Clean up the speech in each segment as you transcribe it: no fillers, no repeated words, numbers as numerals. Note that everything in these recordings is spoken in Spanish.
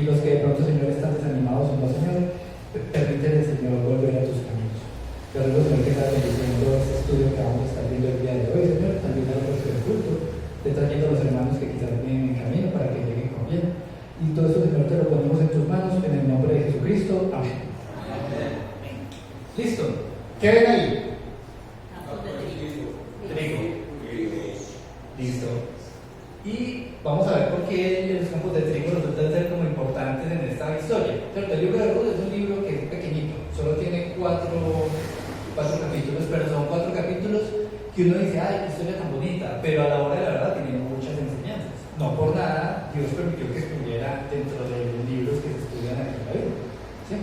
Y los que de pronto, Señor, están desanimados o no, Señor, permítele, Señor, volver a tus caminos. Te ruego, Señor, que estás bendiciendo este estudio que vamos a estar viendo el día de hoy, Señor, también a los del culto, te trayendo a los hermanos que quizás vienen en camino para que lleguen con bien. Y todo esto, Señor, te lo ponemos en tus manos, en el nombre de Jesucristo. Amén. ¿Listo? ¿Qué ven ahí? Trigo. Listo. Y vamos a ver por qué los campos de trigo resultan ser como importantes en esta historia. El libro de Ruth es un libro que es pequeñito, solo tiene cuatro capítulos, pero son 4 capítulos que uno dice, ay, qué historia tan bonita, pero a la hora de la verdad tiene muchas enseñanzas. No por nada, Dios permitió que estuviera dentro de los libros que se estudian aquí en la Biblia. ¿Sí?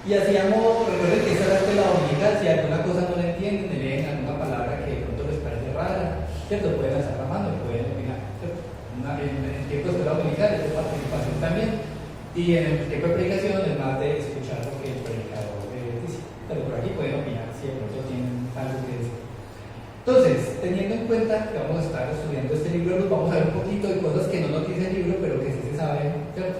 Y hacíamos, recuerden que esa era la escuela dominical, si alguna cosa no la entienden, leen alguna palabra que de pronto les parece rara, ¿cierto? Pueden alzar la mano, pueden opinar, ¿cierto? En el tiempo de escuela dominical es de participación también, y en el tiempo de predicación es más de escuchar lo que el predicador dice. Pero por aquí pueden opinar si de pronto tienen algo que decir. Entonces, teniendo en cuenta que vamos a estar estudiando este libro, vamos a ver un poquito de cosas que no nos dice el libro, pero que sí se saben, ¿cierto?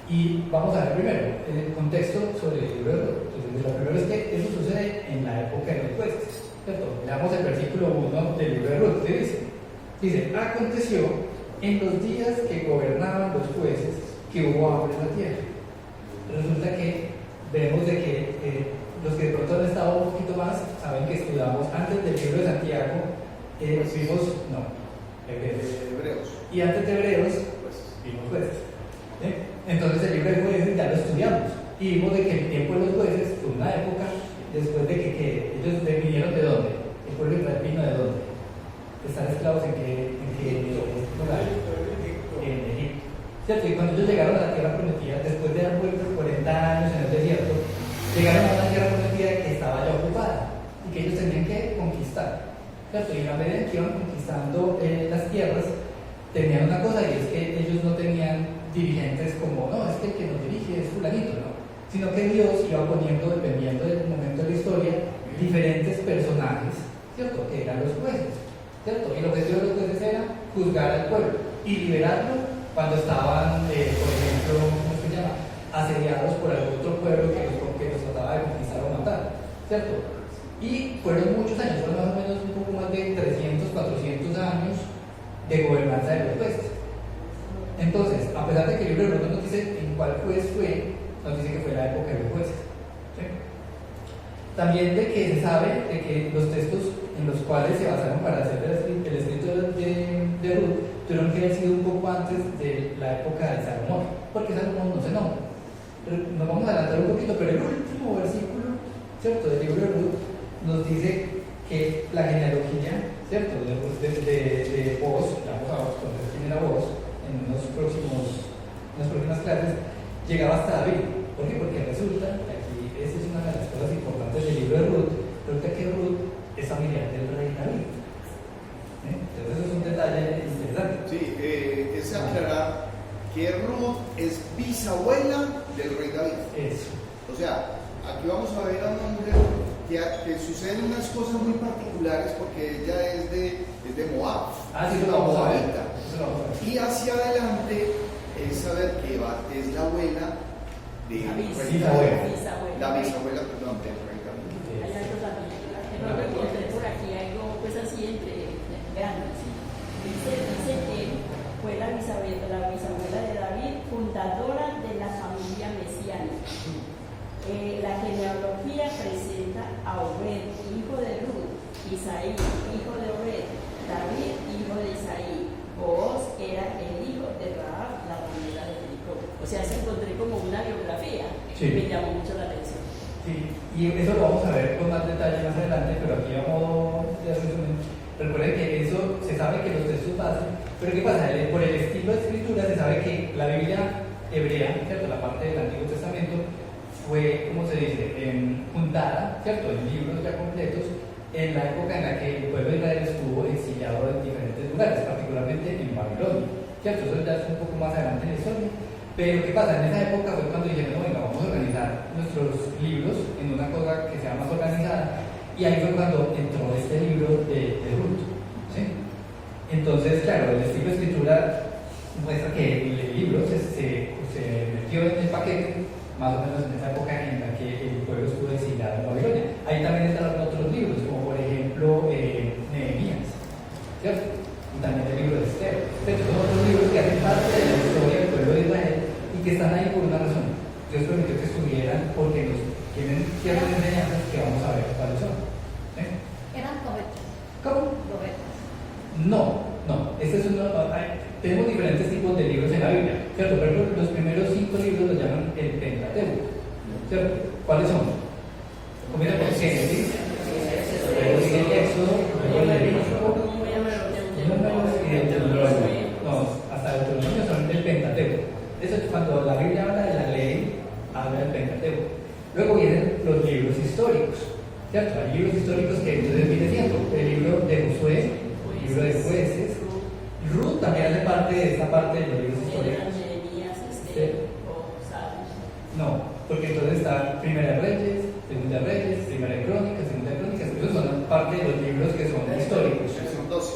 Y vamos a ver primero el contexto sobre el libro de Ruth. Entonces, lo primero es que eso sucede en la época de los jueces, ¿cierto? Leamos el versículo 1 del libro de Ruth, ¿qué dice? Dice, aconteció en los días que gobernaban los jueces que hubo hambre en la tierra. Resulta que vemos de que los que de pronto han estado un poquito más saben que estudiamos antes del libro de Santiago, vimos, Hebreos. Y antes de Hebreos, pues vimos jueces. Entonces el libro de jueces ya lo estudiamos y vimos de que el tiempo de los jueces fue una época después de que ellos vinieron de dónde, el pueblo de Israel vino de dónde, de estar esclavos en lugar, en Egipto, ¿cierto? Y cuando ellos llegaron a la tierra prometida, después de haber vuelto 40 años en el desierto, llegaron a una tierra prometida que estaba ya ocupada y que ellos tenían que conquistar, ¿cierto? Y a medida que iban conquistando las tierras, tenían una cosa, y es que ellos no tenían dirigentes como, no, es que el que nos dirige es fulanito, ¿no? Sino que Dios iba poniendo, dependiendo del momento de la historia, diferentes personajes, ¿cierto? Que eran los jueces, ¿cierto? Y lo que hacían los jueces era juzgar al pueblo y liberarlo cuando estaban, por ejemplo, ¿cómo se llama? Asediados por algún otro pueblo que los trataba de conquistar o matar, ¿cierto? Y fueron muchos años, fueron más o menos un poco más de 300, 400 años de gobernanza de los jueces. Entonces, a pesar de que el libro de Ruth nos dice en cuál juez fue, nos dice que fue la época de los jueces. ¿Sí? También de que se sabe de que los textos en los cuales se basaron para hacer el escrito de Ruth tuvieron que haber sido un poco antes de la época de Salomón, porque Salomón no se nombra. Nos vamos a adelantar un poquito, pero el último versículo, ¿cierto?, del libro de Ruth nos dice que la genealogía, ¿cierto?, de Boaz, vamos a conocer quién era Boaz en unas próximas clases, llegaba hasta David. ¿Por qué? Porque resulta que aquí, esa es una de las cosas importantes del libro de Ruth, resulta que Ruth es familiar del rey David. Entonces eso es un detalle interesante. Sí, es aclarar que Ruth es bisabuela del rey David. Eso. O sea, aquí vamos a ver a una mujer que suceden unas cosas muy particulares porque ella es de Moab. Sí, eso lo vamos a ver. Y hacia adelante es saber que es la abuela de la bisabuela, perdón, del rey David. Hay algo también, no encontré por aquí algo pues así entre grandes. Dice que fue la bisabuela de David, fundadora de la familia mesiánica. La genealogía presenta a Obed, hijo de Ruth, Isaí, hijo de Obed, David, hijo de Isaí. Boaz era el hijo de Rahab, la ramera de Jericó. O sea, se encontré como una biografía que me llamó mucho la atención. Sí, y eso lo vamos a ver con más detalle más adelante, pero aquí a modo de resumen. Recuerden que eso se sabe que los textos base, pero ¿qué pasa? Por el estilo de escritura se sabe que la Biblia hebrea, ¿cierto?, la parte del Antiguo Testamento, fue, ¿cómo se dice?, juntada, ¿cierto?, en libros ya completos, en la época en la que el pueblo de Israel estuvo exiliado en diferentes lugares, particularmente en Babilonia, ¿cierto? Eso ya es un poco más adelante en la historia. Pero ¿qué pasa? En esa época fue cuando dijeron, no, venga, vamos a organizar nuestros libros en una cosa que sea más organizada. Y ahí fue cuando entró este libro de Ruth, ¿sí? Entonces, claro, el estilo de escritura muestra que el libro se metió metió en el paquete más o menos en esa época en la que el pueblo estuvo exiliado en Babilonia. Ahí también están otros libros, como por ejemplo Nehemías, ¿cierto? Y también el libro de Esther. Son otros libros que hacen parte de la historia del pueblo de Israel y que están ahí por una razón. Dios permitió que estuvieran porque nos tienen ciertas enseñanzas que vamos a ver cuáles son. Eran profetas. ¿Cómo? Profetas. No. Este es tenemos diferentes tipos de libros en la Biblia, ¿cierto? Por ejemplo, los primeros 5 libros los llaman el Pentateuco, ¿cierto? ¿Cuáles son? Comienza por Génesis, luego sigue el Éxodo, luego el Levítico, Números y Deuteronomio. No, hasta Deuteronomio son el Pentateuco. Eso es cuando la Biblia habla de la ley, habla del Pentateuco. Luego vienen los libros históricos, ¿cierto? Hay libros históricos que entonces viene siendo el libro de Josué, el libro de Jueces. Ruth también hace parte de esta parte de los libros históricos. No, porque entonces está Primera de Reyes, Segunda de Reyes, Primera de Crónicas, Segunda de Crónicas. Esos son parte de los libros que son históricos. Son 12.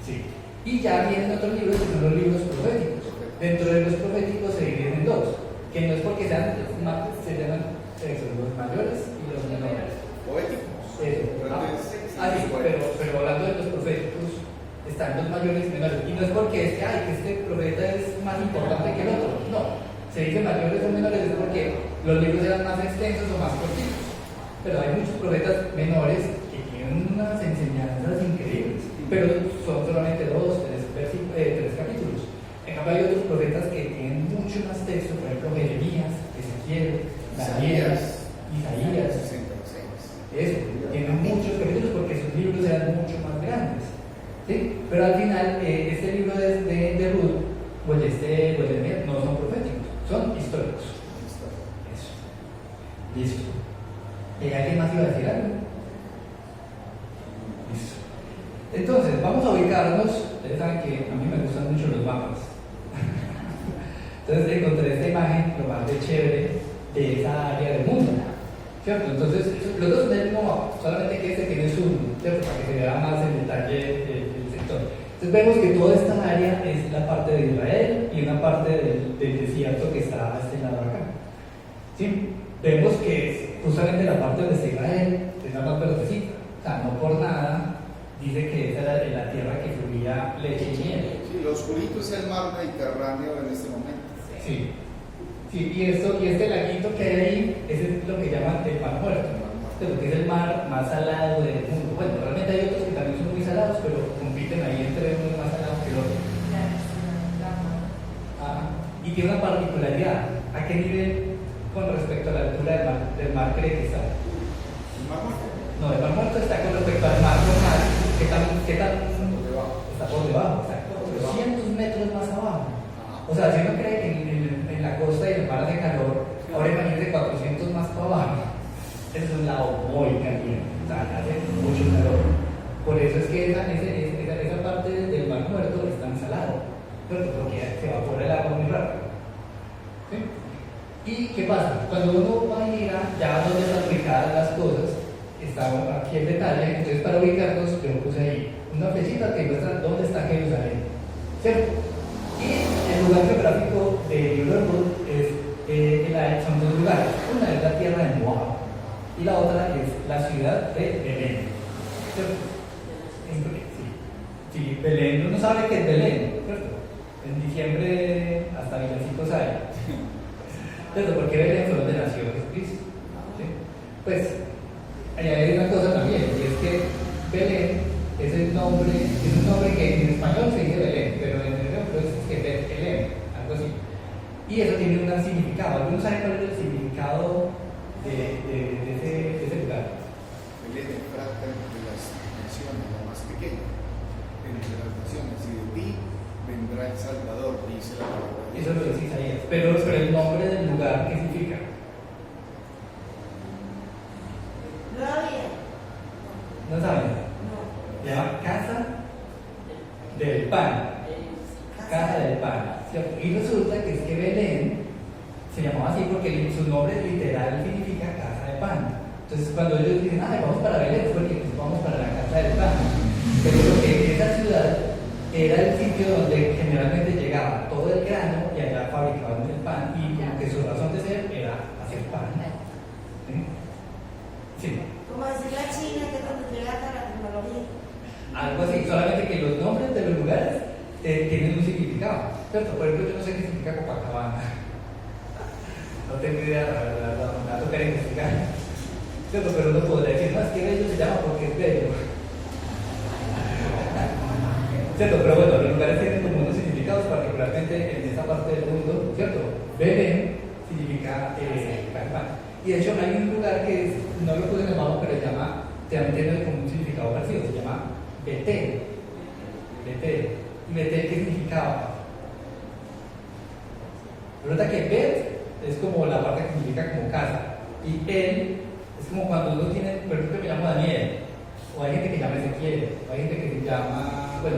Sí. Y ya vienen otros libros que son los libros proféticos. Dentro de los proféticos se dividen en dos, que no es porque se llaman los mayores y los menores. Poéticos. Eso. Pero hablando de los proféticos, están los mayores y menores. Y no es porque es que este profeta es más importante que el otro. No. Se dice mayores o menores es porque los libros eran más extensos o más cortitos. Pero hay muchos profetas menores que tienen unas enseñanzas increíbles. Pero son solamente 2, 3 capítulos. En cambio hay otros profetas que tienen mucho más texto. Por ejemplo, Jeremías, Ezequiel, Daniel, Isaías. 66. Eso, tienen muchos capítulos porque sus libros eran mucho más grandes. ¿Sí? Pero al final, este libro de Ruth o el de Nehemías no son proféticos, son históricos. Eso. Listo. ¿Alguien más iba a decir algo? Listo. Entonces, vamos a ubicarnos. Ustedes saben que a mí me gustan mucho los mapas. Entonces, encontré esta imagen, lo más de chévere, de esa área del mundo. ¿Cierto? Entonces, los dos son del mismo mapa, solamente que este tiene zoom, ¿cierto? Para que se vea más en detalle el sector. Entonces, vemos que toda esta área es la parte de Israel y una parte del desierto que está a este lado acá. ¿Sí? Vemos que justamente la parte donde está Israel es la más verdecita. O sea, no por nada dice que esa era la tierra que fluía leche y miel. Sí, lo oscurito es el mar Mediterráneo en este momento. Sí. Sí, y este laguito que hay ahí, ese es lo que llaman el mar muerto, lo que es el mar más salado del mundo. Bueno, realmente hay otros que también son muy salados, pero compiten ahí entre uno más salado que el otro. Y tiene una particularidad. ¿A qué nivel con respecto a la altura del mar cree que está? ¿El mar muerto? No, el mar muerto está con respecto al mar normal. ¿Qué tan? Por debajo. Está por debajo, está 200 metros más abajo. O sea, si uno cree que en la costa y en el mar hace calor, ahora imagínense 400 más para abajo. Ese es un lado muy caliente, o sea, hace mucho calor. Por eso es que esa parte del mar muerto es tan salado, ¿cierto? Porque se evapora el agua muy rápido. ¿Sí? ¿Y qué pasa? Cuando uno va a ir ya donde están ubicadas las cosas, está aquí el detalle, entonces para ubicarnos yo puse ahí una flechita que muestra dónde está Jerusalén, ¿cierto? Y el lugar geográfico de Liverpool son dos lugares. Una es la tierra de Moab y la otra es la ciudad de Belén. ¿Cierto? Sí, Belén, uno sabe que es Belén, ¿cierto? En diciembre hasta villancicos hay. ¿Cierto? Porque Belén fue donde nació Jesucristo. ¿Sí? Pues, hay una cosa también, y es que Belén es un nombre que en español se dice Belén, pero en hebreo es que Belén, algo así. Y eso tiene un significado. ¿Algunos saben cuál es el significado de ese lugar? Belén, el fráter de las naciones, la más pequeña entre las naciones, y de ti vendrá el Salvador, dice la palabra. Eso lo dice Isaías. Pero el nombre del lugar, ¿qué significa? Gloria. ¿No saben? Se llama Casa del Pan. Casa del Pan, ¿cierto? Y resulta que es que Belén se llamaba así porque su nombre literal significa Casa de Pan. Entonces cuando ellos dicen, vamos para Belén, es porque vamos para la Casa del Pan. Pero porque esa ciudad era el sitio donde generalmente llegaba todo el grano y allá fabricaban el pan y como que su ¿cierto? Por ejemplo, yo no sé qué significa Copacabana. No tengo idea, la verdad, no, me va a tocar investigar. ¿Cierto? Pero uno podría decir, no, es que bello se llama porque es bello. ¿Cierto? Pero bueno, los lugares tienen como unos significados, particularmente en esa parte del mundo, ¿cierto? Belén significa Copacabana. Y de hecho hay un lugar que no lo puse en el mapa, pero se llama, también tiene como un significado parecido, se llama Betel. Betel. ¿Y Betel qué significaba? Resulta que Bet es como la parte que significa como casa. Y El es como cuando uno tiene, por ejemplo, que me llamo Daniel, o hay gente que se llama Ezequiel, o hay gente que se llama, bueno,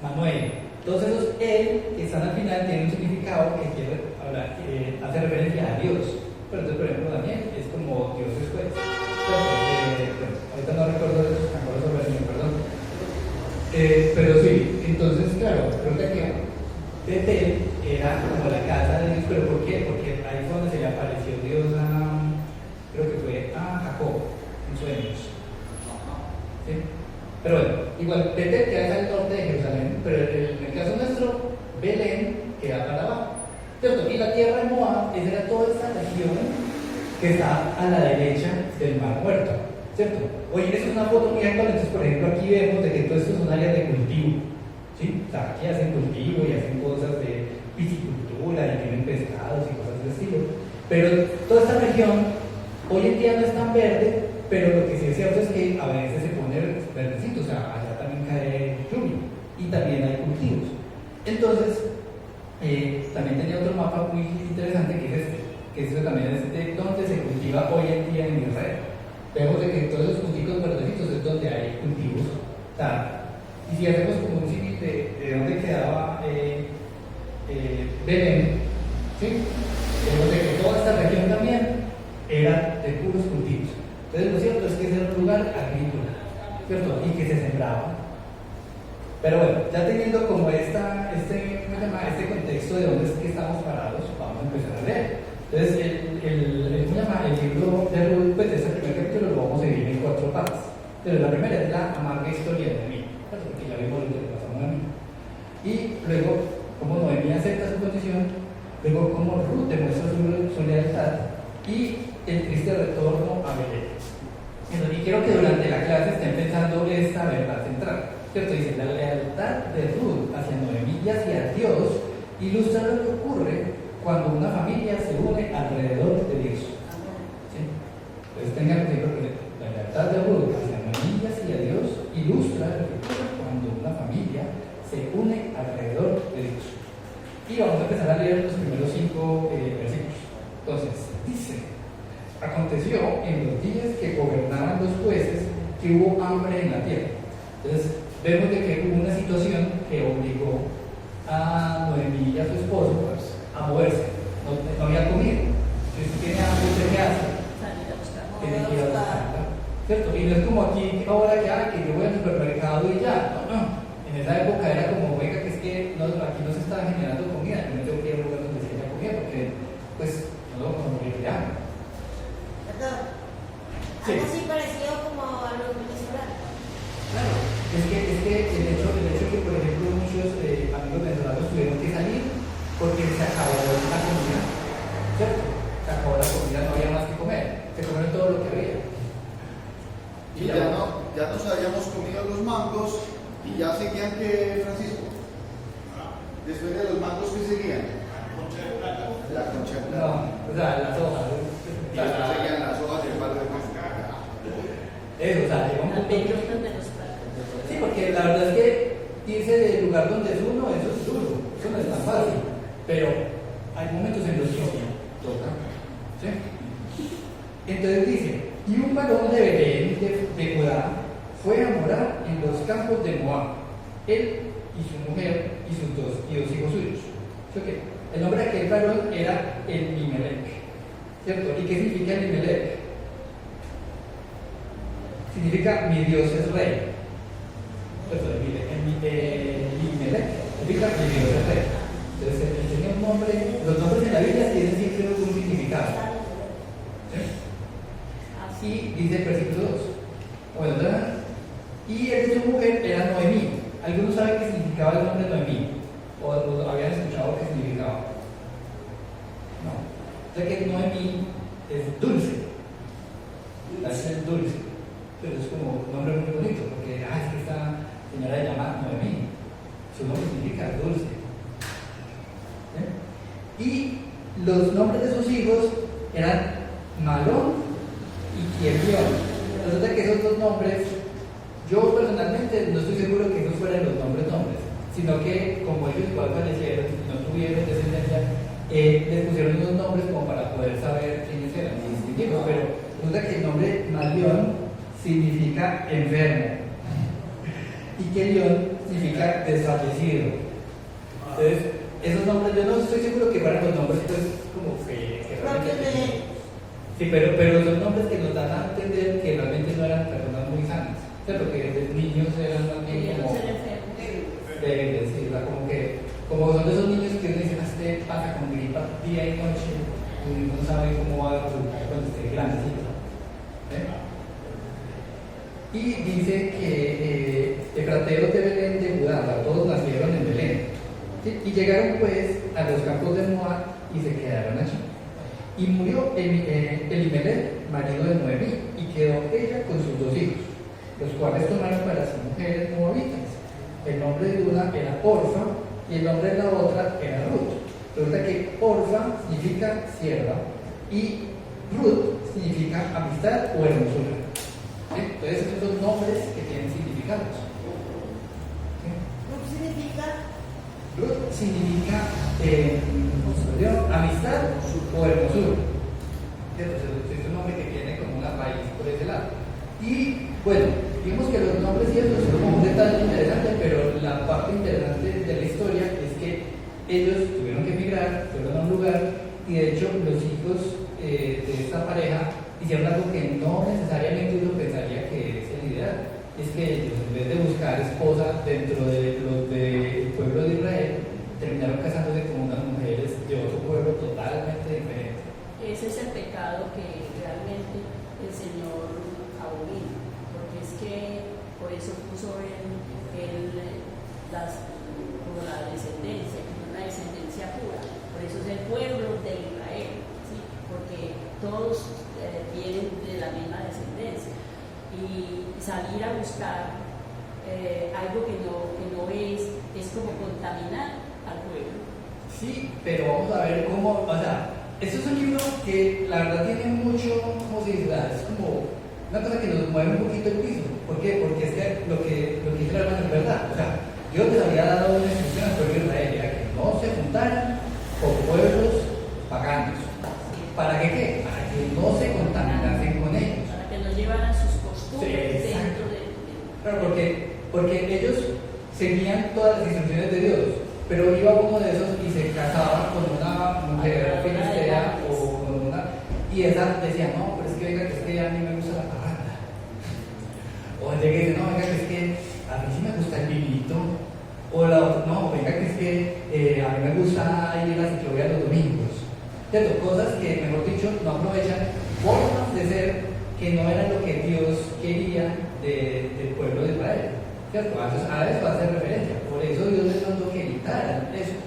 Manuel. Todos esos El que están al final tienen un significado que quiere hablar, hace referencia a Dios. Pero entonces, por ejemplo, Daniel es como Dios es juez. Ahorita no recuerdo sobre el perdón. Pero sí, entonces, claro, resulta que Betel era como la casa de Dios, pero ¿por qué? Porque ahí fue donde se le apareció Dios a, creo que fue a Jacob, en sueños. ¿Sí? Pero bueno, igual Betel queda al norte de Jerusalén, pero en el caso nuestro, Belén queda para abajo. ¿Cierto? Y la tierra de Moab era toda esa región que está a la derecha del Mar Muerto. ¿Cierto? Oye, esa es una foto muy actual, entonces por ejemplo aquí vemos de que todo esto son áreas de cultivo. ¿Sí? O sea, aquí hacen cultivo y hacen cosas de piscicultura y tienen pescados y cosas de ese estilo. Pero toda esta región hoy en día no es tan verde, pero lo que sí es cierto es que a veces se pone verdecito, o sea, allá también cae lluvia y también hay cultivos. Entonces, también tenía otro mapa muy interesante que es este, que eso también es de donde se cultiva hoy en día en Israel. Vemos de que todos esos punticos verdecitos es donde hay cultivos. O sea, y si hacemos como un símil de dónde quedaba Belén, ¿sí? Vemos de que toda esta región también era de puros cultivos. Entonces lo cierto es que era un lugar agrícola, ¿cierto? Y que se sembraba. Pero bueno, ya teniendo como este contexto de dónde es que estamos parados, vamos a empezar a leer. Entonces, el libro de Ruth, pues este primer capítulo lo vamos a dividir en 4 partes. Pero la primera es la amarga historia de Noemí, porque ya vimos lo que le pasó a Noemí. Y luego, cómo Noemí acepta su condición, luego cómo Ruth demuestra su lealtad y el triste retorno a Belén. Y quiero que durante la clase estén pensando esta verdad central. ¿Cierto? Dice, la lealtad de Ruth hacia Noemí y hacia Dios ilustra lo que ocurre cuando una familia se une alrededor de Dios. ¿Sí? Entonces tengan cuidado con esto. La lealtad de Ruth hacia Noemí y hacia Dios ilustra lo que ocurre cuando una familia se une alrededor de Dios. Y vamos a empezar a leer los primeros 5 versículos. Entonces, dice, aconteció en los días que gobernaban los jueces que hubo hambre en la tierra. Entonces, vemos de que hubo una situación que obligó a Noemí y a su esposo a moverse. No había comida. Si usted tiene hambre, ¿usted qué hace? Tiene que ir a buscarla. ¿Cierto? Y no es como aquí ahora que yo voy al supermercado y ya. No. En esa época era como, oiga, que es que aquí no se está generando comida, yo me tengo que ir a un lugar donde se haya comida porque, pues, no vamos a morir de hambre. Perdón. Sí. Algo así parecido como a los venezolanos. Claro, es que el hecho que, por ejemplo, muchos amigos venezolanos tuvieron que salir porque se acabó la comida, ¿cierto? Se acabó la comida, no había más que comer, se comieron todo lo que había. Y ya nos habíamos comido los mangos y ya seguían que Francisco. Después de los mangos, ¿qué seguían? La concha de plata. No, o sea, las hojas. Y después seguían las hojas y el palo de mango. Eso, o sea, llegó un Las punto. bellotas de los platos. Sí, porque la verdad es que irse del lugar donde es uno, eso es duro, eso no es tan fácil. Pero hay momentos en los que sí toca. ¿Sí? Entonces dice, y un varón de Belén, de Judá, fue a morar en los campos de Moab, él y su mujer y sus dos hijos suyos. ¿Sí? Okay. El nombre de aquel varón era Elimelech, ¿cierto? ¿Y qué significa Elimelech? Significa mi Dios es rey. Entonces, Elimelech significa mi Dios es rey. Entonces, el Señor nombre, los nombres en la Biblia tienen siempre un significado. ¿Sí? Así dice el versículo 2. Bueno, ¿verdad? Y el de su mujer era Noemí. ¿Algunos saben qué significaba el nombre Noemí? o habían escuchado qué significaba. No. O sea que Noemí es dulce. Es dulce. Pero es como un nombre muy bonito, porque es que esta señora se llama Noemí. Su nombre significa dulce. Y los nombres de sus hijos eran Malón y Kierlión. Resulta que esos dos nombres, yo personalmente no estoy seguro que esos fueran los nombres, sino que como ellos igual fallecieron y no tuvieron descendencia, les pusieron unos nombres como para poder saber quiénes eran y distinguirlos. Pero resulta que el nombre Malón significa enfermo y Kierlión significa desfallecido. Entonces, esos nombres, yo no estoy seguro que fueran los nombres, pues, como que realmente. Sí, pero son nombres que nos dan a entender que realmente no eran personas muy sanas. Pero que desde niños eran más bien como. Débiles, sí, o sea, como son de esos niños que uno dice, este pasa con gripa día y noche, y uno no sabe cómo va a resultar cuando esté grandecito. Y dice que efrateros de Belén de Judá, o sea, todos nacieron en Belén. ¿Sí? Y llegaron pues a los campos de Moab y se quedaron allí. Y murió Elimelech, marido de Noemí, y quedó ella con sus dos hijos, los cuales tomaron para sí mujeres moabitas. El nombre de una era Orfa y el nombre de la otra era Ruth. Resulta que Orfa significa sierva y Ruth significa amistad o hermosura. ¿Sí? Entonces esos son nombres que tienen significados. ¿Sí? ¿Qué significa? Ruth significa amistad o hermosura. Es un nombre que tiene como una raíz por ese lado. Y bueno, vimos que los nombres y eso son como un detalle interesante, pero la parte interesante de la historia es que ellos tuvieron que emigrar, fueron a un lugar y de hecho los hijos de esta pareja hicieron algo que no necesariamente uno pensaría que es el ideal. Es que ellos, en vez de buscar esposa dentro de los del pueblo de Israel, terminaron casándose con unas mujeres de otro pueblo totalmente diferente. Ese es el pecado que realmente el Señor abomina, porque es que por eso puso como la descendencia, como una descendencia pura, por eso es el pueblo de Israel, ¿sí? Porque todos vienen de la misma descendencia. Y salir a buscar algo que no es como contaminar al pueblo. Sí, pero vamos a ver cómo, o sea, este es un libro que la verdad tiene mucho, ¿cómo se dice? Es como una cosa que nos mueve un poquito el piso. ¿Por qué? Porque es que lo que dice la hermana es verdad. O sea, Dios les había dado una instrucción al pueblo de Israel, era que no se juntaran con pueblos paganos. ¿Para qué? Para que no se contaminasen con ellos. Para que no llevaran sus costumbres Sí, dentro de. Claro, porque ellos seguían todas las instrucciones de Dios, pero iba uno de esos y se casaba con una mujer filistea o con una. Y esa decía, no, pero es que venga, que es que a mí me gusta la parranda. O el de que dice, no, venga, que es que a mí sí me gusta el vinito. O la otra, no, venga, que es que a mí me gusta ir a la ciclovía los domingos. ¿Cierto? Cosas que, mejor dicho, no aprovechan formas de ser que no eran lo que Dios quería del pueblo de Israel. ¿Cierto? Entonces, a eso hace referencia. Por eso Dios les mandó que evitaran eso.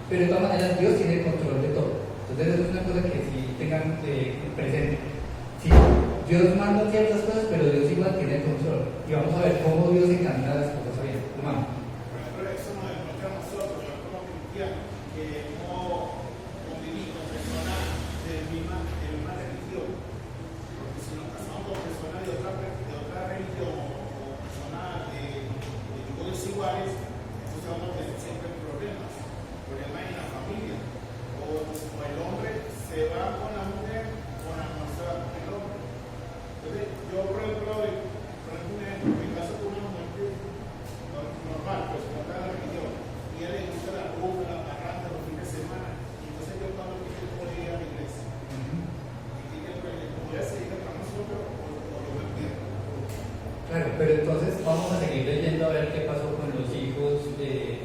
Pero de todas maneras, Dios tiene el control de todo. Entonces, eso es una cosa que sí tengan presente. Sí, Dios manda ciertas cosas, pero Dios igual tiene el control. Y vamos a ver cómo Dios encamina las cosas bien. Hermano. Por ejemplo, eso nos demuestra a nosotros, como cristianos, que no convivimos con personas de misma religión. Porque si nos casamos con personas de otra religión o personas de tipos desiguales, entonces vamos a tener siempre problemas en la familia. O el hombre se va con la mujer, o la mujer se va con el hombre. Entonces, yo, por ejemplo, me caso con una mujer normal, pues no está en la religión, y a él le gusta la rumba, la parranda, los fines de semana, y entonces yo cuando quiero poder ir a la iglesia. Y que voy a seguir para nosotros o lo me pierdo. Claro, pero entonces vamos a seguir leyendo a ver qué pasó con los hijos de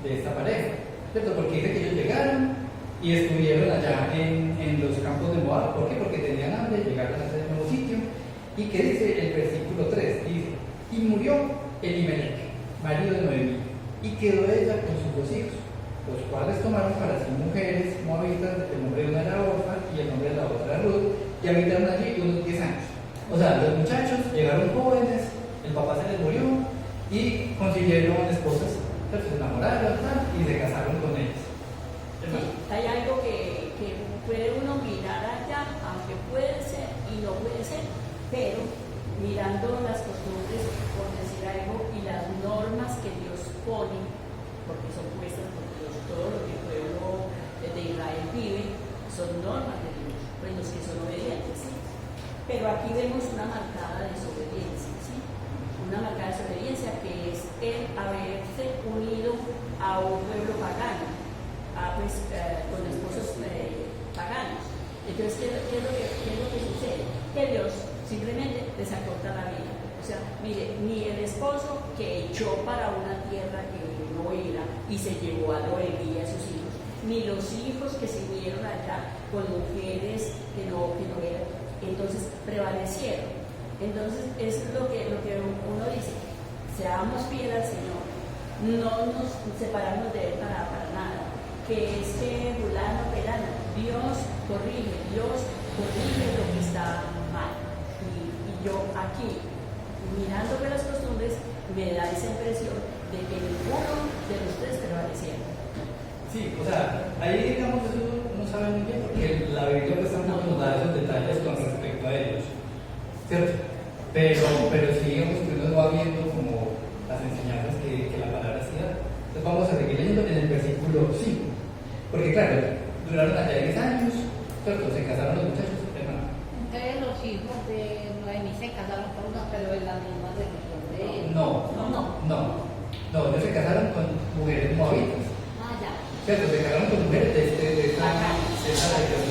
esta pareja, ¿cierto? Porque dice que ellos llegaron y estuvieron allá en los campos de Moab. ¿Por qué? Porque tenían hambre, llegaron a ese nuevo sitio. ¿Y qué dice el versículo 3? Dice, y murió Elimelech, marido de Noemí, y quedó ella con sus sus 2 hijos, los cuales tomaron para sí mujeres moabitas, el nombre de una era Orfa y el nombre de la otra era Ruth, y habitaron allí unos 10 años. O sea, los muchachos llegaron jóvenes, el papá se les murió y consiguieron esposas, se enamoraron y se casaron con ellas. Sí, hay algo que puede uno mirar allá, aunque puede ser y no puede ser, pero mirando las costumbres, por decir algo, y las normas que Dios pone, porque son puestas por Dios, todo lo que el pueblo de Israel vive son normas de Dios, pues los que son obedientes, ¿sí? Pero aquí vemos una marcada desobediencia, ¿sí? Una marcada desobediencia que es el haberse unido a un pueblo pagano, con esposos paganos. Entonces, ¿qué es lo que sucede? Que Dios simplemente les acorta la vida. O sea, mire, ni el esposo que echó para una tierra que no era y se llevó a Noemí y a sus hijos, ni los hijos que se unieron allá con mujeres que no eran, entonces prevalecieron. Entonces, eso es lo que uno dice: seamos fieles al Señor, no nos separamos de Él para nada. Que es que fulano, perano, Dios corrige lo que está mal. Y yo aquí, mirando que las costumbres, me da esa impresión de que ninguno de los 3 prevalecieron. Sí, o sea, ahí digamos eso no sabe muy bien porque la Biblia pues tampoco nos da esos detalles con respecto a ellos, ¿cierto? Pero sí digamos que uno va viendo como las enseñanzas que la palabra sí da. Entonces vamos a seguir leyendo en el versículo 5. Porque claro, duraron allá 10 años, ¿cierto? Se casaron los muchachos, hermano. Entonces los hijos de Noemí se casaron con una, pero en la misma religión de él. No, ellos se casaron con mujeres moabitas, Ah, ya. ¿cierto? Se casaron con mujeres de esta región,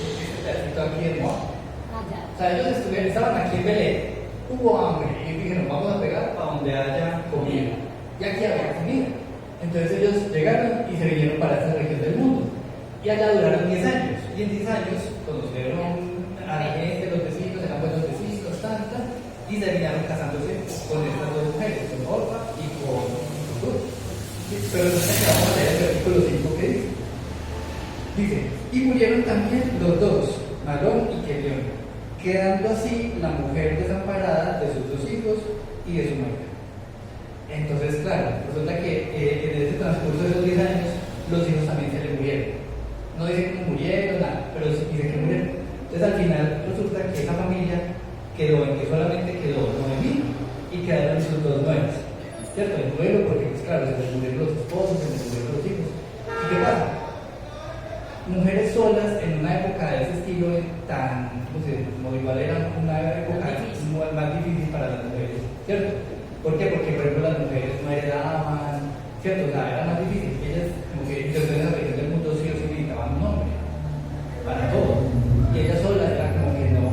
este pedacito aquí de Moab. Ah, ya. O sea, ellos estaban aquí en Belén, hubo hambre y dijeron, vamos a pegar para donde haya comida. Y aquí había comida. Entonces ellos llegaron y se vinieron para esta región del mundo. Y allá duraron 10 años. Y en 10 años conocieron a la gente, los vecinos, eran buenos vecinos, y se terminaron casándose con estas 2 mujeres, con Orfa y con Ruth. Pero entonces vamos a leer el versículo 5 que dice. Dice, y murieron también los 2, Malón y Kelión, quedando así la mujer desamparada de sus 2 hijos y de su marido. Entonces, claro, resulta que en ese transcurso de esos 10 años, los hijos también se le murieron. No dice cómo murieron, nada, pero dice que murieron. Entonces, al final, resulta que esa familia quedó en que solamente quedó Noemí y quedaron sus 2 nueras, ¿cierto? El duelo, porque, pues claro, se les murieron los esposos, se les murieron los hijos. ¿Y qué pasa? Mujeres solas en una época de ese estilo tan, no sé, como igual era una época más difícil para las mujeres, ¿cierto? ¿Por qué? Porque, por ejemplo, las mujeres no heredaban, ¿cierto? O sea, era más difícil. Ellas, como que desde esa región del mundo, sí o sí necesitaban un hombre para todo. Y ellas solas eran como que no,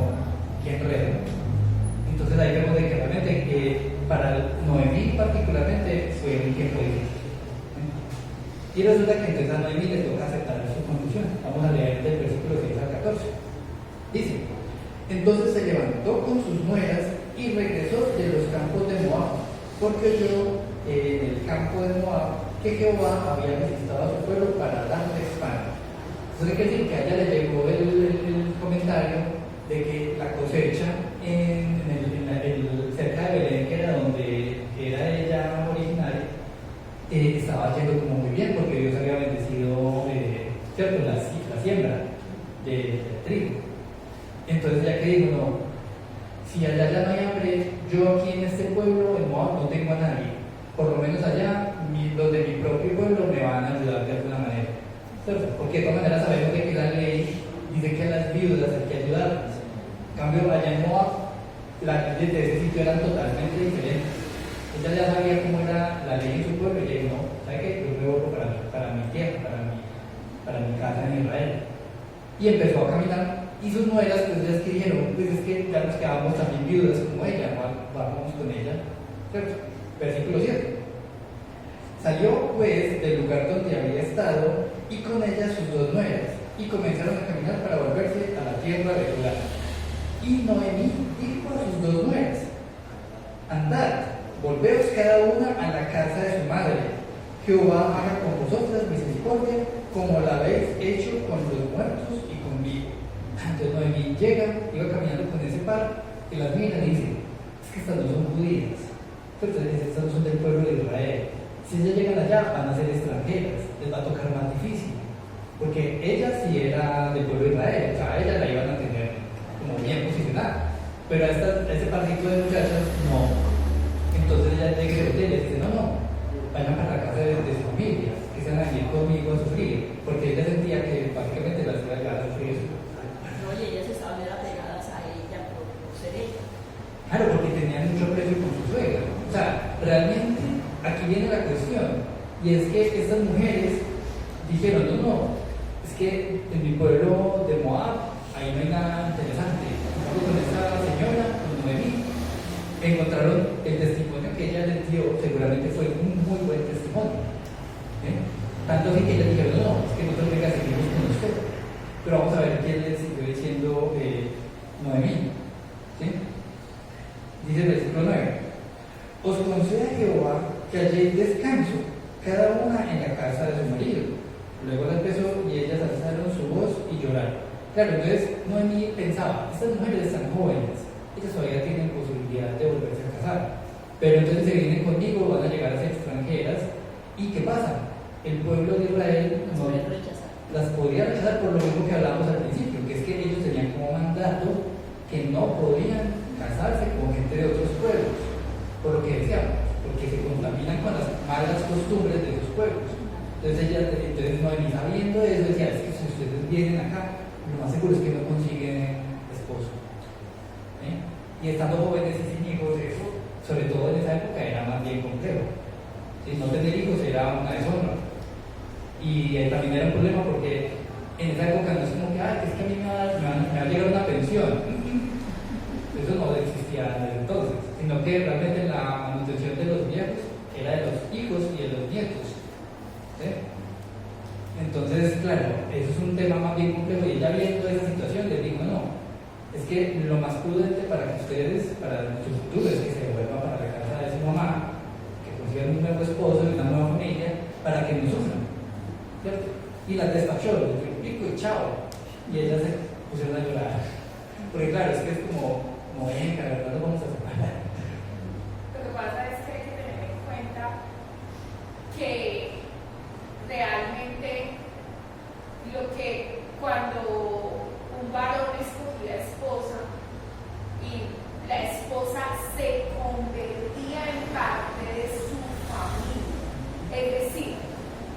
¿quién reza? Entonces ahí vemos de que realmente para Noemí particularmente fue un tiempo difícil. Y resulta que entonces a Noemí le toca aceptar su condición. Vamos a leer del versículo 6 al 14. Dice, entonces se levantó con sus nueras y regresó de los campos de Moab, porque oyó en el campo de Moab que Jehová había visitado a su pueblo para darles pan. Entonces, quiere decir que a ella le llegó el comentario de que la cosecha cerca de Belén, que era donde era ella originaria, estaba yendo como muy bien, porque Dios había bendecido, ¿cierto?, la siembra del trigo. Entonces, ya que dijo, no, si allá ya no hay hambre, yo aquí en este pueblo, en Moab, no tengo a nadie. Por lo menos allá, los de mi propio pueblo me van a ayudar de alguna manera. ¿Cierto? Porque de todas maneras sabemos de que la ley dice que a las viudas hay que ayudarlas. En cambio, allá en Moab, las leyes de ese sitio eran totalmente diferentes. Ella ya sabía cómo era la ley en su pueblo y le dijo, no, ¿sabe qué? Yo me vuelvo para mi tierra, para mi casa en Israel. Y empezó a caminar. Y sus nueras, pues ellas que dijeron, pues es que ya nos quedamos también viudas como ella, vamos con ella, ¿cierto? Versículo 7. Salió pues del lugar donde había estado y con ella sus 2 nueras, y comenzaron a caminar para volverse a la tierra de Judá. Y Noemí dijo a sus 2 nueras, andad, volveos cada una a la casa de su madre. Jehová haga con vosotras misericordia, como la habéis hecho con los muertos y conmigo. Entonces Noemí llega, iba caminando con ese par, y las mira y dice, es que estas no son judías, entonces estas no son del pueblo de Israel. Si ellas llegan allá, van a ser extranjeras, les va a tocar más difícil, porque ella sí era del pueblo de Israel, o sea, ella la iban a tener como bien posicionada, pero a ese parcito de muchachas no. Entonces ella llega y le dice, no, vayan para la casa de su familia, que se van a venir conmigo a sufrir, porque ella sentía que básicamente las iba a llevar a sufrir. No, y ellas estaban apegadas a ella por ser ella. Claro, porque tenían mucho aprecio con su suegra. O sea, realmente aquí viene la cuestión, y es que estas mujeres dijeron, no, es que en mi pueblo de Moab, ahí no hay nada interesante. Con esta señora, con Noemí, encontraron el testimonio que ella les dio, seguramente fue un muy buen testimonio. Tanto así que ella dijeron, no, es que nosotros venga a seguirnos con usted. Pero vamos a ver quién les siguió diciendo Noemí. ¿Sí? Dice el versículo 9: os conceda Jehová que halléis descanso, cada una en la casa de su marido. Luego las besó y ellas alzaron su voz y lloraron. Claro, entonces Noemí pensaba, estas mujeres están jóvenes, ellas todavía tienen posibilidad de volverse a casar, pero entonces se vienen conmigo, van a llegar a ser extranjeras, ¿y qué pasa? El pueblo de Israel las podría rechazar por lo mismo que hablamos al principio, que es que ellos tenían como mandato que no podían casarse con gente de otros pueblos, por lo que decíamos, porque se contaminan con las malas costumbres de esos pueblos. Entonces Noemí, sabiendo eso, decía, es que si ustedes vienen acá, lo más seguro es que no consiguen esposo. Y estando jóvenes y sin hijos, eso, sobre todo en esa época, era más bien complejo. No tener hijos era una deshonra. Y también era un problema porque en esa época no es como que, es que a mí me va a llegar una pensión. Eso no existía desde entonces, sino que realmente la manutención de los viejos era de los hijos y de los nietos. ¿Sí? Entonces, claro, eso es un tema más bien complejo, y ella viendo esa situación le dijo, no, es que lo más prudente para que ustedes, para sus futuros, es que se vuelvan para la casa de su mamá, que consigan un nuevo esposo y una nueva familia, para que no sufran, ¿cierto? Y las despachó, les dio un pico y chao, y ellas se pusieron a llorar, porque claro, es que es como venga, la verdad, no vamos a separar. Lo que pasa es que hay que tener en cuenta que realmente cuando un varón escogía esposa y la esposa se convertía en parte de su familia, es decir,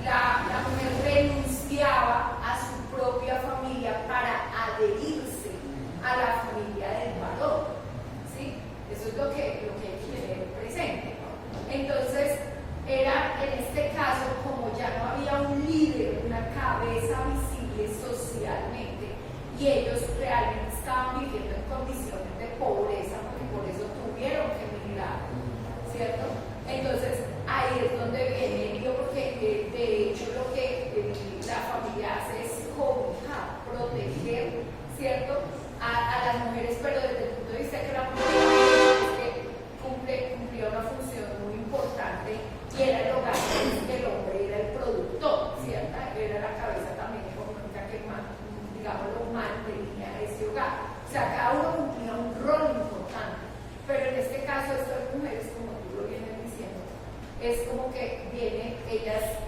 la mujer renunciaba a su propia familia para adherirse a la familia del varón, ¿sí? Eso es lo que hay que tener presente, ¿no? Entonces, era en este caso, como ya no había un líder, una cabeza visible socialmente, y ellos realmente estaban viviendo en condiciones de pobreza, porque por eso tuvieron que emigrar, ¿cierto? Entonces, ahí es donde viene yo, porque de hecho lo que la familia hace es cobijar, proteger, ¿cierto? A las mujeres, pero desde el punto de vista que la mujer cumplía una función muy importante, y era el hogar, el hombre era el productor, ¿cierto? Era la cabeza también económica que, digamos, lo mantenía ese hogar. O sea, cada uno cumplía un rol importante, pero en este caso estas mujeres, como tú lo vienes diciendo, es como que vienen, ellas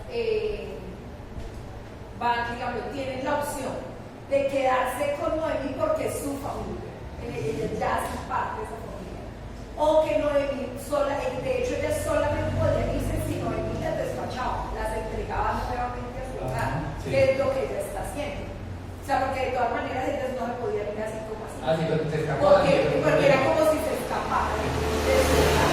van, digamos, tienen la opción de quedarse con Noemí porque es su familia, ellas ya hacen parte de esa familia, o que Noemí sola, de hecho ellas solamente podían irse si Noemí las despachaba, las entregaba nuevamente a su hogar, sí. Que es lo que ella está haciendo. O sea, porque de todas maneras ellas no se podían ir así como así. Sí, pero se escapaban. Porque era como si se escaparan de su hogar.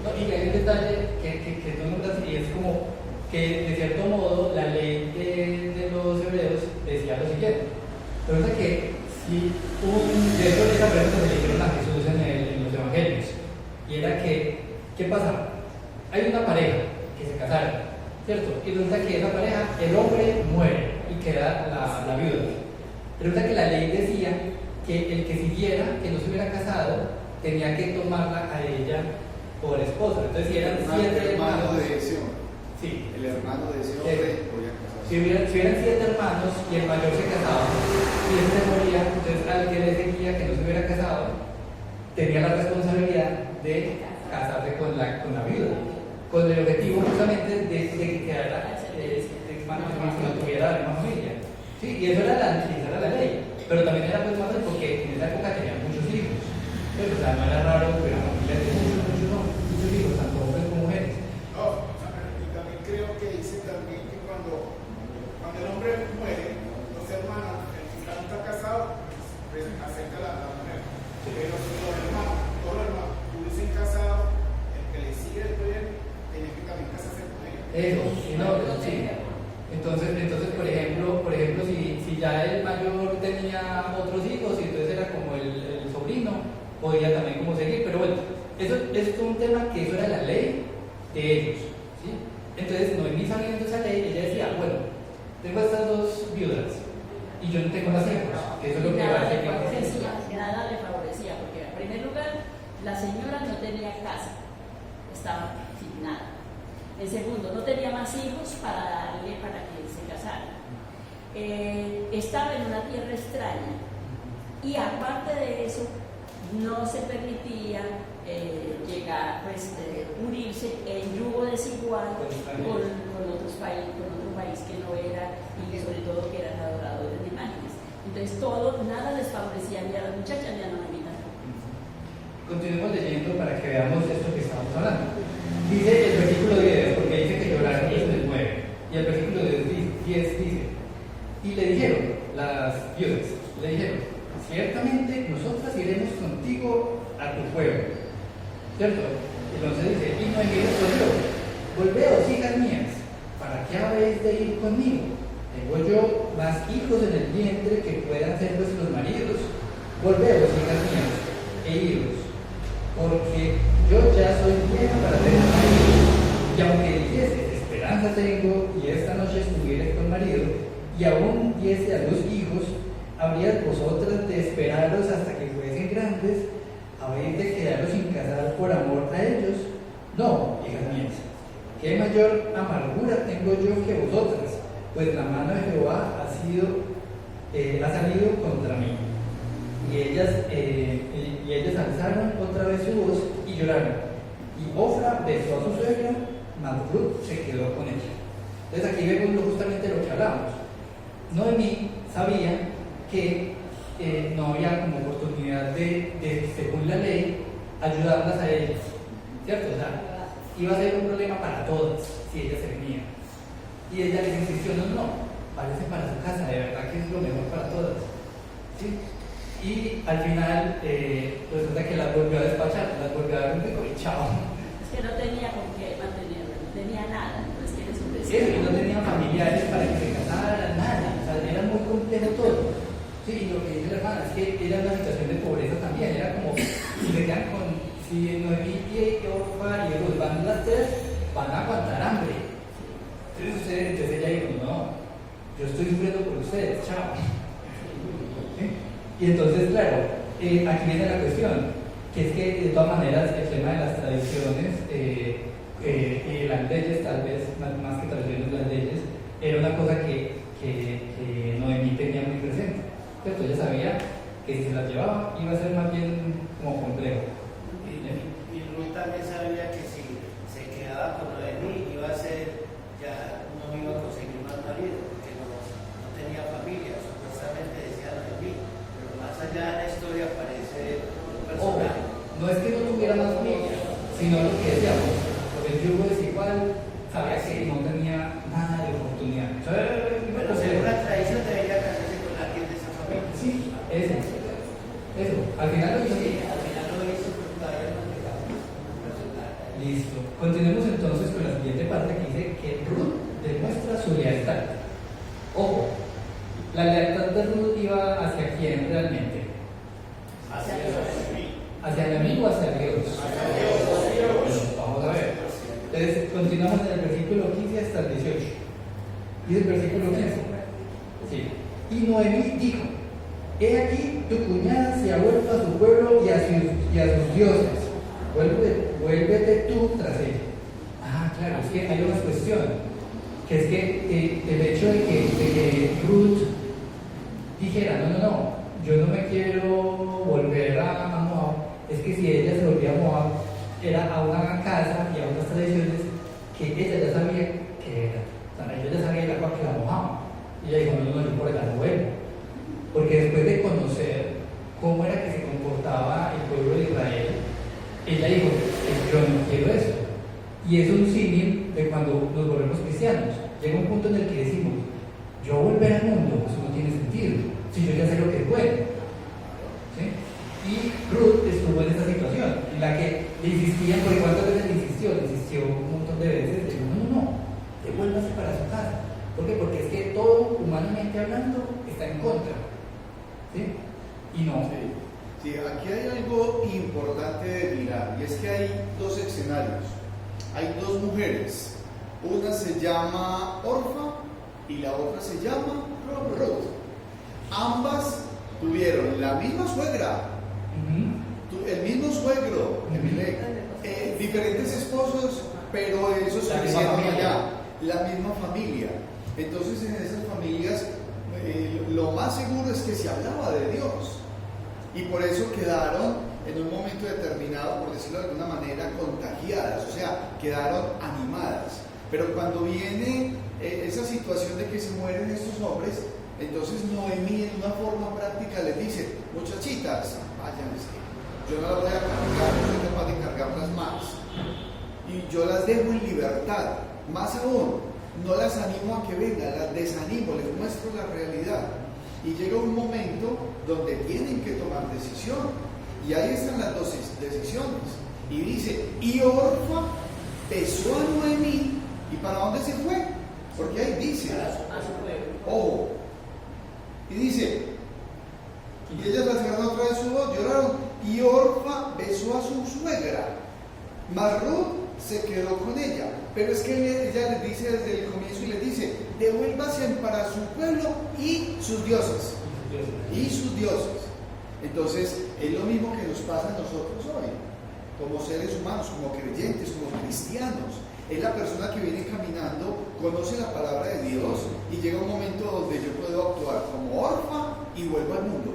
No, y hay un detalle que tú notas, y es como que de cierto modo la ley de los hebreos decía lo siguiente. Resulta que si de hecho esa pregunta se le hicieron a Jesús en los evangelios, y era que, ¿qué pasa? Hay una pareja que se casaron, ¿cierto? Y resulta que esa pareja, el hombre muere y queda la viuda. Resulta que la ley decía que el que siguiera, que no se hubiera casado, tenía que tomarla a ella por esposa. Entonces, si eran El 7 hermano hermanos, de ese hombre. sí, El hermano de ese hombre podía casarse. si hubieran 7 hermanos y el mayor se casaba y él se moría, entonces al que le seguía que no se hubiera casado, tenía la responsabilidad de casarse con la viuda, con el objetivo justamente de que quedara, que no tuviera la misma familia. Sí, y eso era la ley, pero también era pues más porque en esa época tenían muchos hijos. Pero, o sea, no era raro, pero familias de muchos hijos, tanto hombres como mujeres. No, y también creo que dice también que cuando el hombre muere, los hermanos, el que no está casado, pues acepta la mujer. Pero si los hermanos, todos los hermanos, estuviesen casados, el que le sigue el poder tenía que también casarse con ella. Eso, no, sí. Entonces, por ejemplo, si ya el mayor tenía otros hijos y entonces era como el sobrino, podía también como seguir, pero bueno, eso es un tema que eso era la ley de ellos, ¿sí? Entonces, Noemí sabiendo esa ley, ella decía, bueno, tengo estas 2 viudas y yo no tengo más hijos, que eso es lo que va a hacer que nada le favorecía, porque en primer lugar, la señora no tenía casa, estaba sin nada. En segundo, no tenía más hijos para darle para que se casara. Estaba en una tierra extraña y aparte de eso, no se permitía llegar, pues, unirse en yugo desigual con otro país que no era, y sobre todo que eran adoradores de imágenes. Entonces, nada les favorecía ni a las muchachas ni a la mamita. Continuemos leyendo para que veamos esto que estamos hablando. Dice el versículo 10, porque dice que lloraron en el 9, y el versículo 10 dice, y le dijeron, las viudas, le dijeron, ciertamente nosotras iremos contigo a tu pueblo, ¿cierto? Entonces dice, y Noemí respondió, volveos, hijas mías, ¿para qué habéis de ir conmigo? Tengo yo más hijos en el vientre que puedan ser vuestros maridos. Volveos, hijas mías, e iros, porque yo ya soy vieja para tener marido, y aunque dijese, esperanza tengo, y esta noche estuvierais con marido, y aún diese a 2 hijos, habríais vosotras de esperaros hasta que fuesen grandes, habéis de quedaros sin casar por amor a ellos. No, hijas mías, qué mayor amargura tengo yo que vosotras, pues la mano de Jehová ha salido contra mí. Y ellas alzaron otra vez su voz y lloraron. Y Ofra besó a su suegra, mas Ruth se quedó con ella. Entonces aquí vemos justamente lo que hablamos. Noemí sabía que no había como oportunidad de, según la ley, ayudarlas a ellas, ¿cierto? O sea, iba a ser un problema para todas si ellas se venían. Y ella les insistió, no, váyanse para su casa, de verdad que es lo mejor para todas, ¿sí? Y al final resulta que las volvió a despachar, las volvió a dar un pico y chao. Es que no tenía con qué mantenerla, no tenía nada, entonces ¿quién es un Sí, no tenían familiares para que se casaran, nada, o sea, era muy complejo todo. Sí, y lo que dice la hermana es que era una situación de pobreza también, era como si se quedan con, si Noemí y Orfa y Ruth van las 3, van a aguantar hambre. Entonces ella dijo, no, yo estoy sufriendo por ustedes, chao. ¿Sí? Y entonces, claro, aquí viene la cuestión, que es que de todas maneras el tema de las tradiciones y las leyes, tal vez más que tradiciones, las leyes, era una cosa que Noemí tenía muy presente, ¿cierto? Ella sabía que si se las llevaba iba a ser más bien como complejo. Y Ruth también sabía que si se quedaba con Noemí iba a ser, ya no iba a conseguir más marido, porque no tenía familia, supuestamente decía Noemí. Más allá de la historia aparece un personaje. No es que no tuviera más familia, sino lo que decíamos, por el yugo desigual, sabía que no tenía nada de oportunidad. Bueno, según la tradición debería casarse con alguien de esa familia. Sí, eso. Al final lo hizo. Al final lo hizo, pero todavía no llegaba. Listo. Continuemos entonces con la siguiente parte que dice que Ruth demuestra su lealtad. Ojo, la lealtad de Ruth iba hacia quién realmente. ¿Hacia el amigo o hacia Dios? Bueno, vamos a ver. Entonces, continuamos en el versículo 15 hasta el 18. Dice el versículo 15. Sí. Y Noemí dijo, he aquí tu cuñada se ha vuelto a su pueblo y a sus dioses. vuélvete tú tras ella. Ah, claro, es que hay una cuestión, que es que el hecho de que Ruth dijera, no, yo no me quiero volver a Moab, es que si ella se volvía a Moab, era a una casa y a unas tradiciones que ella ya sabía que era. O sea, ella ya sabía la cual que la mojaban. Y ella dijo, no, yo por el vuelvo. Porque después de conocer cómo era que se comportaba el pueblo de Israel, ella dijo, yo no quiero eso. Y es un símil de cuando nos volvemos cristianos. Llega un punto en el que decimos, yo volver al mundo, eso no tiene sentido, si yo ya sé lo que es bueno. ¿Sí? Y Ruth estuvo en esa situación, en la que le insistían, porque ¿cuántas veces le insistió? Le insistió un montón de veces, le dijo, no, devuélvase para su casa. ¿Por qué? Porque es que todo, humanamente hablando, está en contra. ¿Sí? Y no. Sí, aquí hay algo importante de mirar, y es que hay dos escenarios. Hay dos mujeres, una se llama Orfa y la otra se llama Ruth. Ambas tuvieron la misma suegra, el mismo suegro, diferentes esposos, pero esos crecieron allá, la misma familia. Entonces en esas familias lo más seguro es que se hablaba de Dios, y por eso quedaron en un momento determinado, por decirlo de alguna manera, contagiadas, o sea, quedaron animadas. Pero cuando viene esa situación de que se mueren estos hombres, entonces Noemí en una forma práctica les dice, muchachitas, váyanse, yo no las voy a cargar, no soy capaz de cargarlas más, y yo las dejo en libertad. Más aún, no las animo a que vengan, las desanimo, les muestro la realidad. Y llega un momento donde tienen que tomar decisión. Y ahí están las dos decisiones. Y dice, y Orfa besó a Noemí. ¿Y para dónde se fue? Porque ahí dice, ojo, y dice, y ellas alzaron otra vez su voz, lloraron, y Orfa besó a su suegra, mas Ruth se quedó con ella. Pero es que ella les dice desde el comienzo, y les dice, devuélvase para su pueblo y sus dioses. Y sus dioses. Entonces, es lo mismo que nos pasa a nosotros hoy, como seres humanos, como creyentes, como cristianos. Es la persona que viene caminando, conoce la palabra de Dios, y llega un momento donde yo puedo actuar como Orfa y vuelvo al mundo,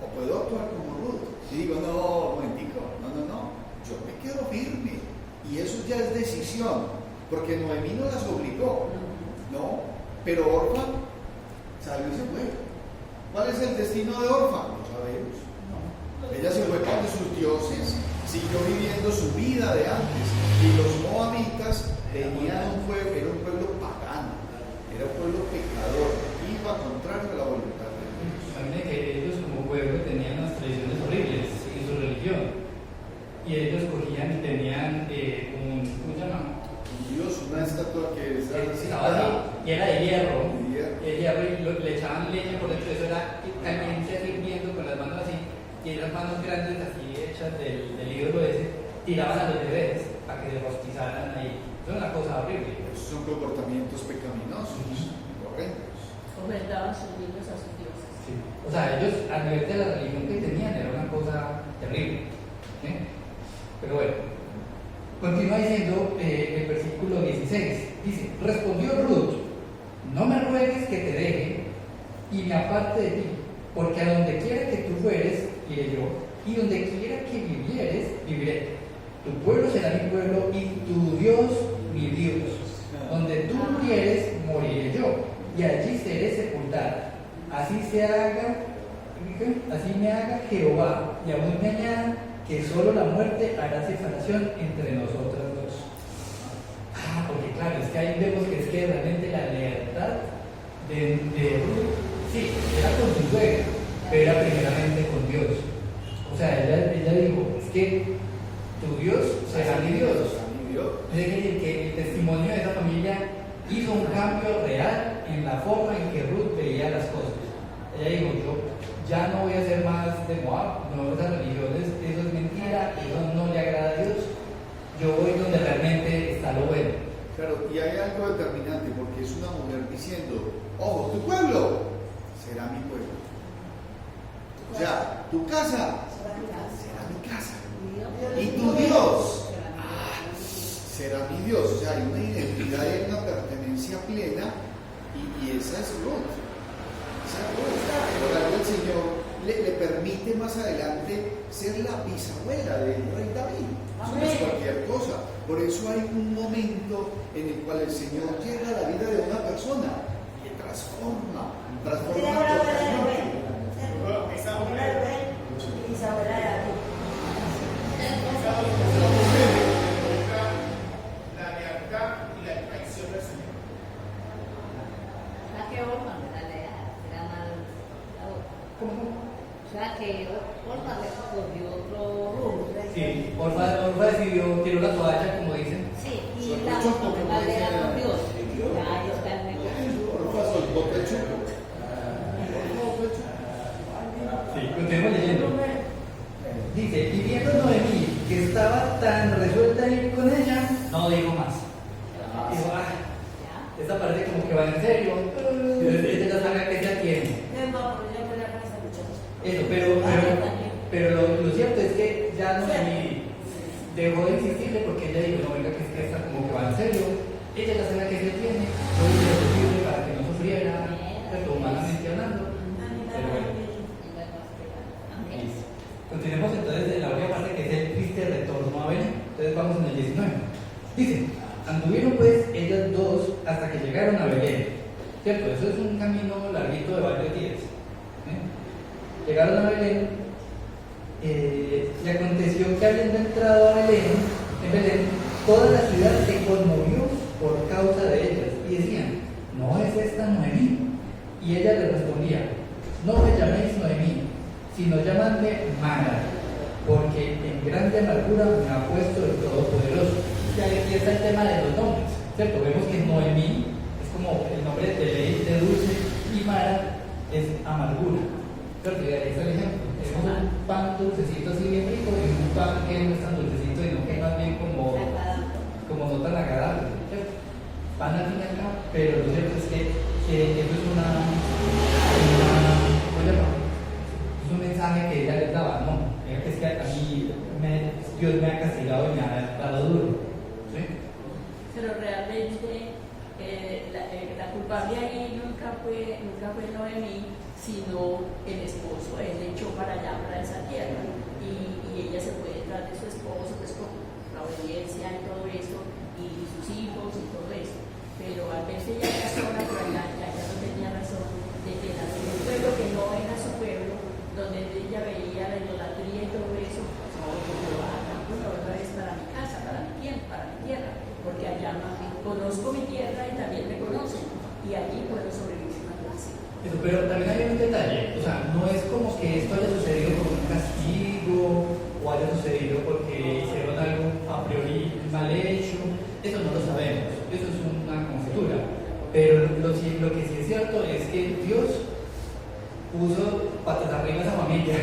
o puedo actuar como Ruth y digo, no, momentico, no, yo me quedo firme, y eso ya es decisión, porque Noemí no las obligó, no, pero Orfa salió y se fue. ¿Cuál es el destino de Orfa? No sabemos. Ella se fue con sus dioses, siguió viviendo su vida de antes, y los moabitas tenían un pueblo, era un pueblo pagano, era un pueblo pecador, iba contrario a la voluntad de Dios. Imagínate que ellos como pueblo tenían unas tradiciones horribles en su religión, y ellos cogían y tenían ¿cómo se llama? Un dios, una estatua que estaba así, y era de hierro, y le echaban leña por dentro, eso era caliente así, hirviendo con las manos así, y las manos grandes así hechas del ídolo ese, tiraban a los bebés para que se rostizaran ahí. Eso es una cosa horrible. Esos son comportamientos pecaminosos, horrendos. Ofrendaban sus niños a sus dioses. Sí. O sea, ellos a nivel de la religión que tenían era una cosa terrible. ¿Sí? Pero bueno, continúa diciendo el versículo 16. Dice, respondió Ruth, no me ruegues que te deje y me aparte de ti, porque a donde quiera que tú fueres, iré yo, y donde quiera que vivieres, viviré. Tu pueblo será mi pueblo y tu Dios mi Dios. Donde tú murieres, moriré yo, y allí seré sepultada. Así me haga Jehová, y aún me añada que solo la muerte hará separación entre nosotras dos. Porque claro, es que ahí vemos que es que realmente la lealtad de Ruth, sí, era con su suegra, pero era primeramente con Dios. O sea, ella dijo, es que tu Dios será mi Dios. Es decir, que el testimonio de esa familia hizo un cambio real en la forma en que Ruth veía las cosas. Ella dijo, yo ya no voy a ser más de Moab, no, esas religiones, eso es mentira, eso no le agrada a Dios. Yo voy donde realmente está lo bueno. Claro, y hay algo determinante, porque es una mujer diciendo, ojo, tu pueblo será mi pueblo. O sea, tu casa será mi casa. Y tu Dios Milena, y esa es Ruth. Esa es Ruth. Por algo el Señor le permite más adelante ser la bisabuela del rey David. Eso no es cualquier cosa. Por eso hay un momento en el cual el Señor llega a la vida de una persona y transforma totalmente. Isabela de David. La lealtad y la traición del Señor. La que Orma me da era mal. O sea que Orma le cogió otro rumbo. Sí, Orfa decidió, tiró la toalla, como dicen. Sí, y la otra le era Dios. Ya ahí está el negocio. Orfa soltó el chupo. Sí, continuemos leyendo. Dice, y viendo Noemí que estaba tan resuelta a ir con ella, no dijo más. Dijo, esta parece como que va en serio. Ella ya sabe que ella tiene. Eso, pero lo cierto es que ya Noemí dejó de insistirle porque ella dijo, no, venga, que es que esta como que va en serio. Ella ya sabe que ella tiene, no hizo lo posible para que no sufriera, pero humanamente hablando. Pero bueno. Listo. Continuemos entonces en la última parte que es el triste retorno a Belén. Entonces vamos en el 19. Dice, anduvieron pues ellas dos hasta que llegaron a Belén. ¿Cierto? Eso es un camino larguito de varios días. Llegaron a Belén y aconteció que habiendo entrado a Belén, en Belén, toda la ciudad se conmovió por causa de ellas y decían, ¿no es esta Noemí? Y ella le respondía, no me llaméis Noemí, sino llamadme Mara, porque en grande amargura me ha puesto el Todopoderoso. Y aquí está el tema de los nombres, ¿cierto? Vemos que Noemí es como el nombre de ley de dulce y Mara es amargura, ¿cierto? Y ahí está el ejemplo. Tenemos un pan dulcecito así bien rico y un pan que no es tan dulcecito, sino que es más bien como no tan agradable, ¿cierto? Pan al fin y al cabo, pero lo cierto es que eso es ¿cómo se llama? Es un mensaje que ella les daba, no, es que a mí Dios me ha castigado y me ha dado duro, ¿sí? Pero realmente la culpable ahí nunca fue Noemí, sino el esposo. Él le echó para allá, para esa tierra, y ella se fue detrás de su esposo, pues con la obediencia y todo esto, y sus hijos y todo esto. Pero al verse ya sola por allá, ya no tenía razón de quedarse en un pueblo que no era su pueblo, donde ella veía la idolatría y todo eso. No, yo otra vez para mi casa, para mi tierra, porque allá conozco mi tierra y también me conocen, y allí puedo sobrevivir más fácil. Pero también hay un detalle, o sea, no es como que esto haya sucedido por un castigo o haya sucedido porque hicieron algo a priori mal hecho, eso no lo sabemos, eso es una conjetura. Pero lo que sí es cierto es que Dios puso patas arriba a esa familia.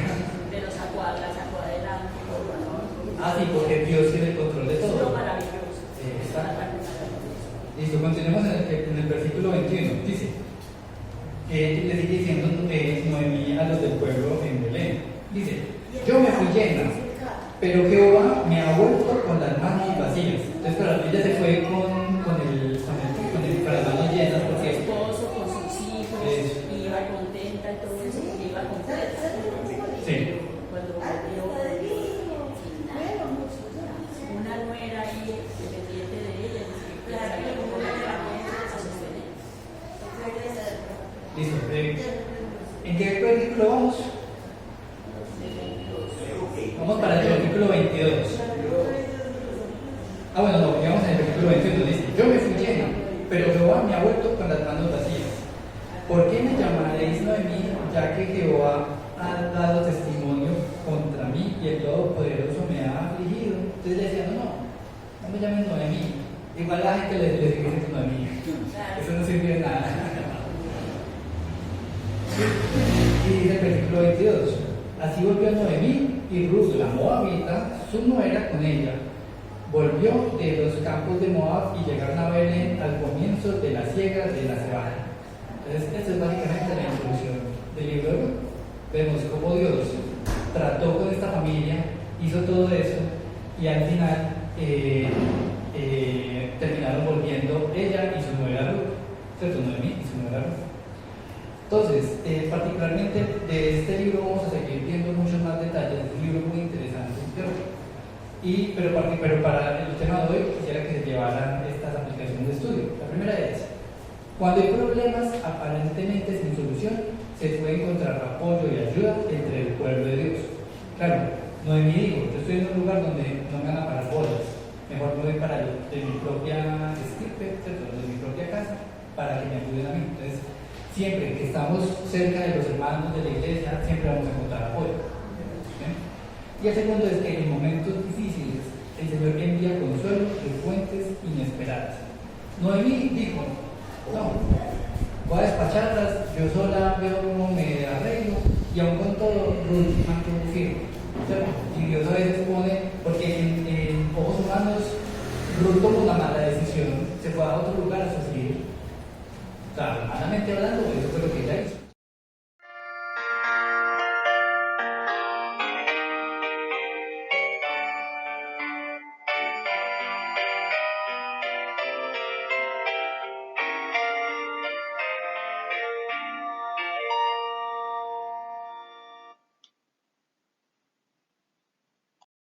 Pero la sacó adelante, ¿no? Ah, sí, porque Dios tiene el control de todo. Es lo maravilloso. Listo, continuemos en el versículo 21. Dice, le sigue diciendo Noemí a los del pueblo en Belén. Dice, yo me fui llena, pero Jehová me ha vuelto con las manos vacías. Entonces, para ella se fue con las manos llenas, Con su porque esposo, con sus hijos, iba contenta y todo eso, porque iba completa. sí. Cuando volvió sin nada, una nuera ahí dependiente de ella, que sabía cómo la a sostener. Listo. ¿En qué versículo vamos? Vamos para el versículo 22. Ah, bueno, no, vamos en el versículo 21. Dice, yo me fui llena, pero Jehová me ha vuelto con las manos vacías. ¿Por qué me llamaréis Noemí, ya que Jehová ha dado testimonio contra mí y el Todopoderoso me ha afligido? Entonces le decía, no me llamen Noemí. Igual la gente le sigue diciendo Noemí. Eso no sirve de nada. Y dice el versículo 22, así volvió Noemí y Ruth, la moabita, su nuera con ella. Volvió de los campos de Moab y llegaron a Belén al comienzo de la siega de la cebada. Entonces, esta es básicamente la introducción del libro de Ruth. Vemos cómo Dios trató con esta familia, hizo todo eso y al final terminaron volviendo ella y su nuera Ruth. ¿cierto? Noemí y su nuera Ruth. Entonces, particularmente de este libro vamos a seguir viendo muchos más detalles, es un libro muy interesante, ¿cierto? Pero para el tema de hoy quisiera que se llevaran estas aplicaciones de estudio. La primera es, cuando hay problemas aparentemente sin solución, se puede encontrar apoyo y ayuda entre el pueblo de Dios. Claro, Noemí dijo, yo estoy en un lugar donde no me van a parar bolas, mejor me voy para de mi propia estirpe, ¿cierto? De mi propia casa, para que me ayuden a mí. Entonces, siempre que estamos cerca de los hermanos de la iglesia, siempre vamos a encontrar apoyo. ¿Sí? Y el segundo es que en momentos difíciles, el Señor envía consuelo de fuentes inesperadas. Noemí dijo, no, voy a despacharlas, yo sola veo cómo me arreglo, y aún con todo, Ruth mantuvo firme. Y Dios a veces pone, porque en ojos humanos, Ruth tomó una mala decisión, se fue a otro lugar a sufrir. O sea, humanamente hablando, eso fue lo que ella hizo.